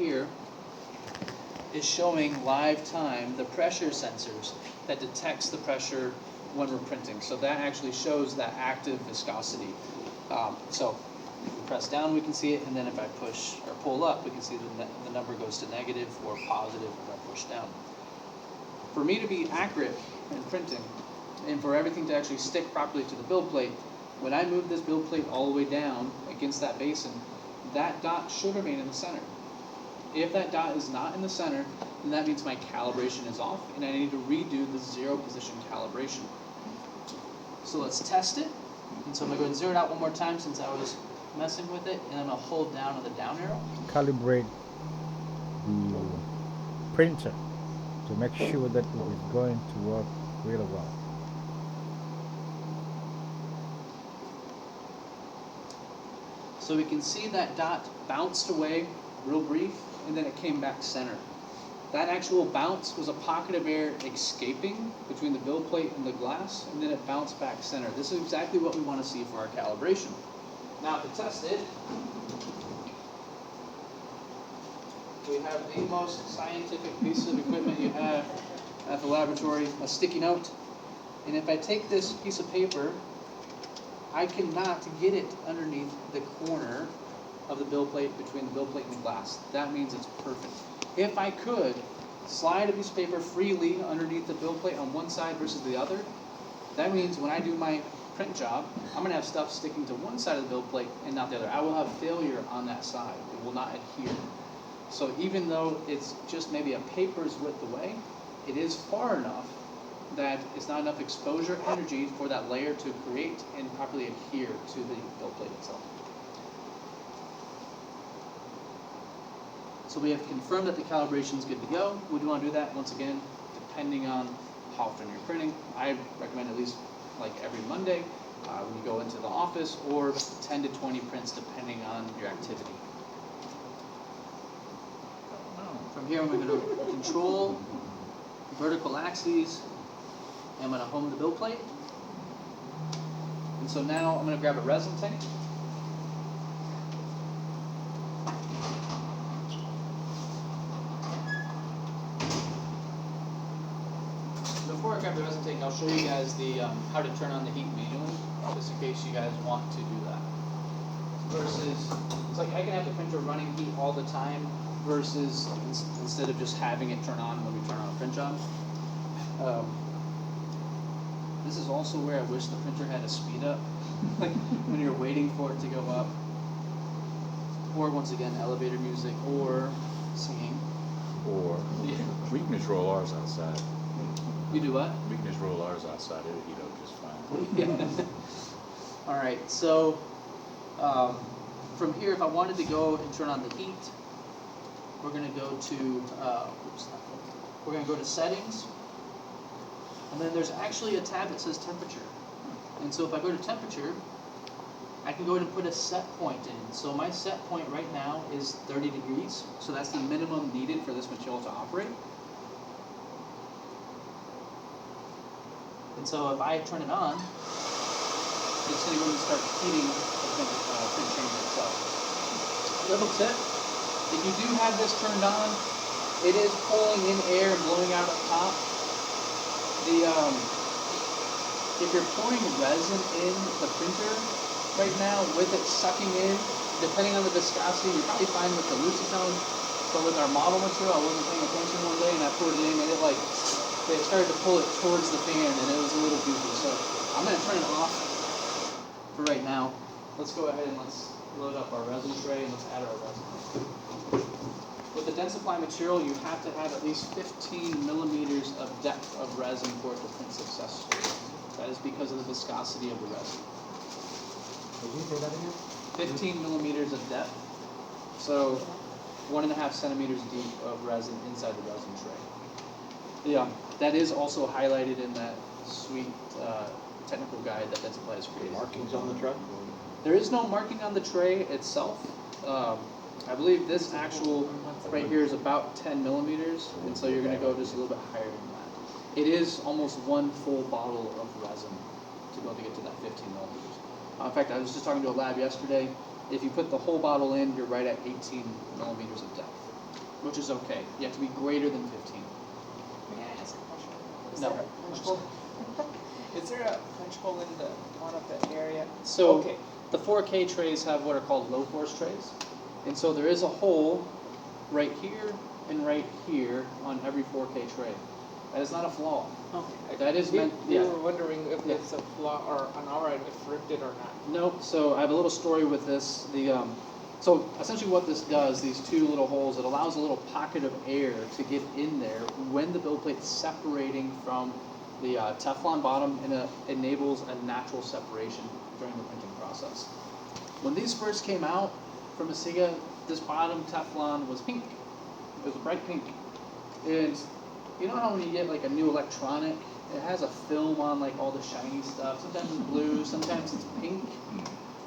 here is showing live time the pressure sensors that detects the pressure when we're printing. So that actually shows that active viscosity. So if we press down, we can see it, and then if I push or pull up, we can see the number goes to negative or positive if I push down. For me to be accurate in printing, and for everything to actually stick properly to the build plate, when I move this build plate all the way down against that basin, that dot should remain in the center. If that dot is not in the center, then that means my calibration is off, and I need to redo the zero position calibration. So let's test it. And so I'm going to go and zero it out one more time since I was messing with it, and I'm going to hold down on the down arrow. Calibrate the printer to make sure that it is going to work really well. So we can see that dot bounced away real brief, and then it came back center. That actual bounce was a pocket of air escaping between the build plate and the glass, and then it bounced back center. This is exactly what we want to see for our calibration. Now to test it, we have the most scientific piece of equipment you have at the laboratory, a sticky note. And if I take this piece of paper, I cannot get it underneath the corner of the build plate, between the build plate and the glass. That means it's perfect. If I could slide a piece of paper freely underneath the build plate on one side versus the other, that means when I do my print job, I'm going to have stuff sticking to one side of the build plate and not the other. I will have failure on that side. It will not adhere. So even though it's just maybe a paper's width away, it is far enough that it's not enough exposure energy for that layer to create and properly adhere to the build plate itself. So we have confirmed that the calibration is good to go. We do want to do that once again, depending on how often you're printing. I recommend at least like every Monday when you go into the office, or 10 to 20 prints depending on your activity. From here, I'm going to go to control, vertical axes, and I'm going to home the build plate. And so now I'm going to grab a resin tank. Before I grab the resin tank, I'll show you guys the how to turn on the heat manually, just in case you guys want to do that. Versus, it's like I can have the printer running heat all the time, versus instead of just having it turn on when we turn on a print job. This is also where I wish the printer had a speed up, like when you're waiting for it to go up. Or once again, elevator music, or singing. Or we can control ours outside. You do what? We can just roll ours outside. It'll heat up just fine. Yeah. All right. So from here, if I wanted to go and turn on the heat, we're going to go to we're going to go to settings, and then there's actually a tab that says temperature. And so if I go to temperature, I can go ahead and put a set point in. So my set point right now is 30 degrees. So that's the minimum needed for this material to operate. And so if I turn it on, it's going to go and start heating the print chamber itself. Little tip, if you do have this turned on, it is pulling in air and blowing out up top. If you're pouring resin in the printer right now with it sucking in, depending on the viscosity, you're probably fine with the Lucitone. But with our model material, I wasn't paying attention one day and I poured it in and it started to pull it towards the fan and it was a little goofy. So I'm going to turn it off for right now. Let's go ahead and let's load up our resin tray and let's add our resin. With the Densify material, you have to have at least 15 millimeters of depth of resin for it to print successfully. That is because of the viscosity of the resin. Did you say that again? 15 millimeters of depth. So 1.5 centimeters deep of resin inside the resin tray. Yeah, that is also highlighted in that sweet technical guide that Densify has created. Markings on the truck? There is no marking on the tray itself. I believe this actual right here is about 10 millimeters, and so you're going to go just a little bit higher than that. It is almost one full bottle of resin to be able to get to that 15 millimeters. In fact, I was just talking to a lab yesterday. If you put the whole bottle in, you're right at 18 millimeters of depth. which is okay. You have to be greater than 15. May I ask a question? Is No. there a punch hole? Is there a punch hole in the one of the area? So Okay. the 4K trays have what are called low force trays. And so there is a hole right here and right here on every 4K tray. That is not a flaw. Okay. That is We meant, we yeah. were wondering if Yeah. it's a flaw or an alright if ripped it or not. Nope, so I have a little story with this. So essentially what this does, these two little holes, it allows a little pocket of air to get in there when the build plate's separating from the Teflon bottom, and it enables a natural separation during the printing process. When these first came out from Asiga, this bottom Teflon was pink. It was a bright pink. And you know how when you get like a new electronic, it has a film on like all the shiny stuff. Sometimes it's blue, sometimes it's pink.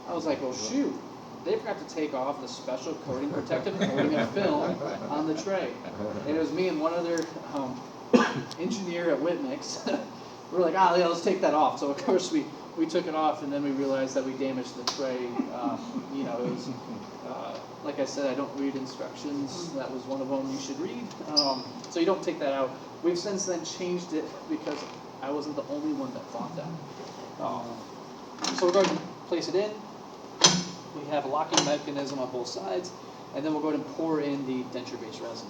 I was like, well shoot, they forgot to take off the special coating, protective coating of film on the tray. And it was me and one other engineer at Whitmix. We were like, yeah, let's take that off. So of course we took it off, and then we realized that we damaged the tray. You know, it was, like I said, I don't read instructions. That was one of them you should read. So you don't take that out. We've since then changed it because I wasn't the only one that thought that. So we're going to place it in. We have a locking mechanism on both sides, and then we'll go ahead and pour in the denture-based resin.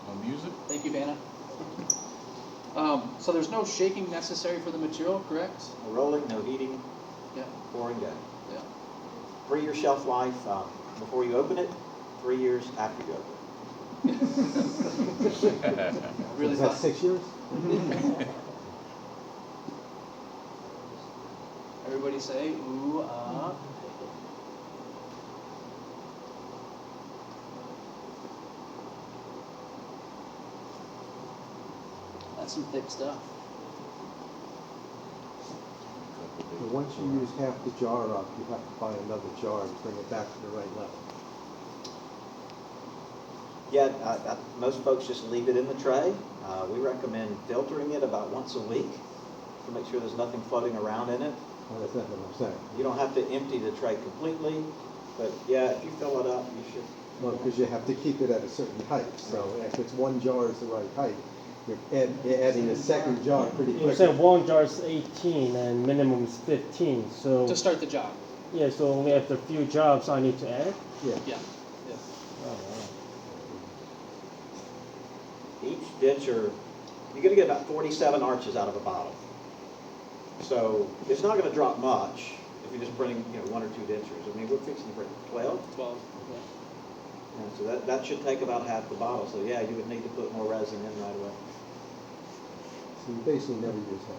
No music? Thank you, Vanna. So there's no shaking necessary for the material, correct? No rolling, no heating, Yeah. pour and go. Yeah. 3-year shelf life before you open it, 3 years after you open Really Is that thought. 6 years? Everybody say ooh ah. That's some thick stuff. But once you use half the jar up, you have to buy another jar and bring it back to the right level. Yeah, most folks just leave it in the tray. We recommend filtering it about once a week to make sure there's nothing floating around in it. Well, that's not what I'm saying. You don't have to empty the tray completely, but yeah, if you fill it up, you should. Well, because you have to keep it at a certain height. So if it's one jar is the right height, you're adding a second jar pretty You said quickly. one jar is 18 and minimum is 15. So To start the job. yeah, so only after a few jobs I need to add. Yeah. Yeah. Yeah. Oh, Each denture, you're going to get about 47 arches out of a bottle. So it's not going to drop much if you're just printing, 1 or 2 dentures. I mean, we're fixing to print 12. 12. Yeah. And so that should take about half the bottle. So yeah, you would need to put more resin in right away. So you basically never use that.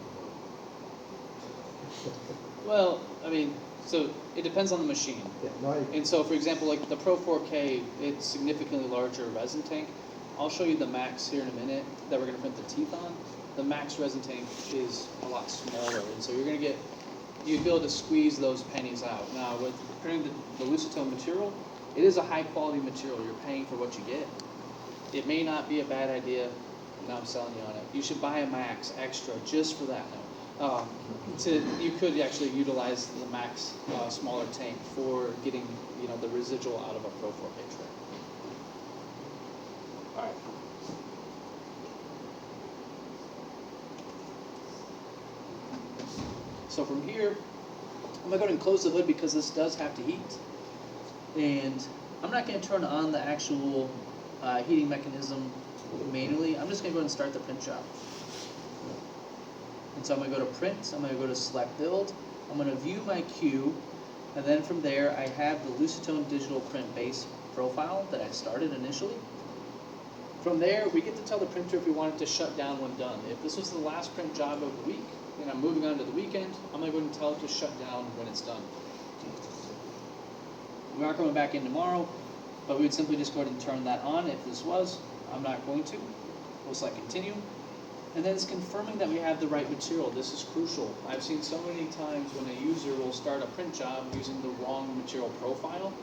Well, I mean, so it depends on the machine. Yeah, no, I- And so, for example, like the Pro 4K, it's significantly larger resin tank. I'll show you the Max here in a minute that we're going to print the teeth on. The Max resin tank is a lot smaller, and so you'd be able to squeeze those pennies out. Now, with printing the Lucitone material, it is a high quality material. You're paying for what you get. It may not be a bad idea. Now I'm selling you on it. You should buy a Max extra just for that. Now, you could actually utilize the Max smaller tank for getting the residual out of a Pro 4K tray. All right. So from here, I'm going to go ahead and close the hood because this does have to heat. And I'm not going to turn on the actual heating mechanism manually. I'm just going to go ahead and start the print job. And so I'm going to go to print, I'm going to go to select build, I'm going to view my queue, and then from there I have the Lucitone digital print base profile that I started initially. From there, we get to tell the printer if we want it to shut down when done. If this was the last print job of the week, and I'm moving on to the weekend, I'm going to go ahead and tell it to shut down when it's done. We are coming back in tomorrow, but we would simply just go ahead and turn that on if this was. I'm not going to. We'll select continue. And then it's confirming that we have the right material. This is crucial. I've seen so many times when a user will start a print job using the wrong material profile.